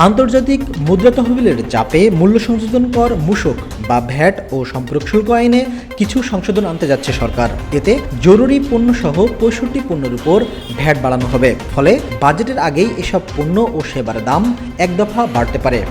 আন্তর্জাতিক মুদ্রা তহবিলের চাপে মূল্য সংযোজন কর মূসক বা ভ্যাট ও সম্পর্ক শুল্ক আইনে কিছু সংশোধন আনতে যাচ্ছে সরকার। এতে জরুরি পণ্যসহ ৬৫ পণ্যের উপর ভ্যাট বাড়ানো হবে। ফলে বাজেটের আগেই এসব পণ্য ও সেবার দাম এক দফা বাড়তে পারে।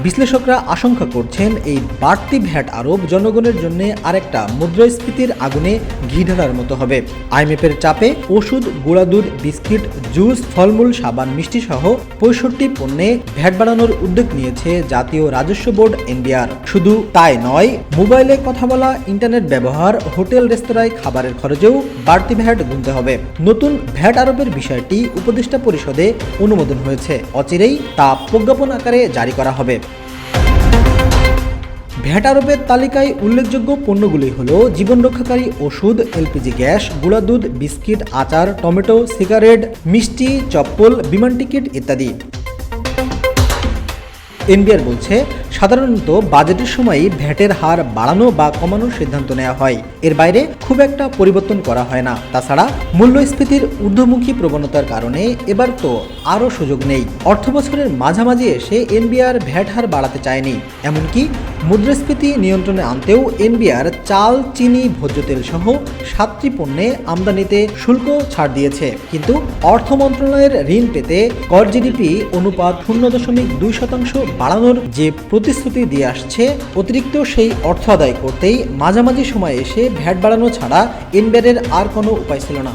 বিশ্লেষকরা আশঙ্কা করছেন, এই বাড়তি ভ্যাট আরোপ জনগণের জন্য আরেকটা মুদ্রাস্ফীতির আগুনে ঘি ঢালার মতো হবে। আইএমএফের চাপে ওষুধ, গুঁড়া দুধ, বিস্কিট, জুস, ফলমূল, সাবান, মিষ্টি সহ ৬৫ পণ্যে ভ্যাট বাড়ানোর উদ্যোগ নিয়েছে জাতীয় রাজস্ব বোর্ড এনবিআর। শুধু তাই নয়, মোবাইলে কথা বলা, ইন্টারনেট ব্যবহার, হোটেল রেস্তোরাঁয় খাবারের খরচেও বাড়তি ভ্যাট গুনতে হবে। নতুন ভ্যাট আরোপের বিষয়টি উপদেষ্টা পরিষদে অনুমোদন হয়েছে। অচিরেই তা প্রজ্ঞাপন আকারে জারি করা হবে। ভ্যাট আরোপের তালিকায় উল্লেখযোগ্য পণ্যগুলি হল জীবন রক্ষাকারী ওষুধ, এলপিজি গ্যাস, গুঁড়া দুধ, বিস্কিট, আচার, টমেটো, সিগারেট, মিষ্টি, চপ্পল, বিমান টিকিট ইত্যাদি। এনবিআর বলছে, সাধারণত বাজেটের সময়ই ভ্যাটের হার বাড়ানো বা কমানোর সিদ্ধান্ত নেওয়া হয়। এর বাইরে খুব একটা পরিবর্তন করা হয় না। তাছাড়া মূল্যস্ফীতির ঊর্ধ্বমুখী প্রবণতার কারণে এবার তো আরও সুযোগ নেই। অর্থবছরের মাঝামাঝি এসে এনবিআর ভ্যাট হার বাড়াতে চায়নি। এমনকি মুদ্রাস্ফীতি নিয়ন্ত্রণে আনতেও এনবিআর চাল, চিনি, ভোজ্য তেল সহ 7টি পণ্যে আমদানিতে শুল্ক ছাড় দিয়েছে। কিন্তু অর্থ মন্ত্রণালয়ের ঋণ পেতে কর জিডিপি অনুপাত 0.2% বাড়ানোর যে প্রতিশ্রুতি দিয়ে আসছে, অতিরিক্ত সেই অর্থ আদায় করতেই মাঝামাঝি সময়ে এসে ভ্যাট বাড়ানো ছাড়া এনবিআরের আর কোনো উপায় ছিল না।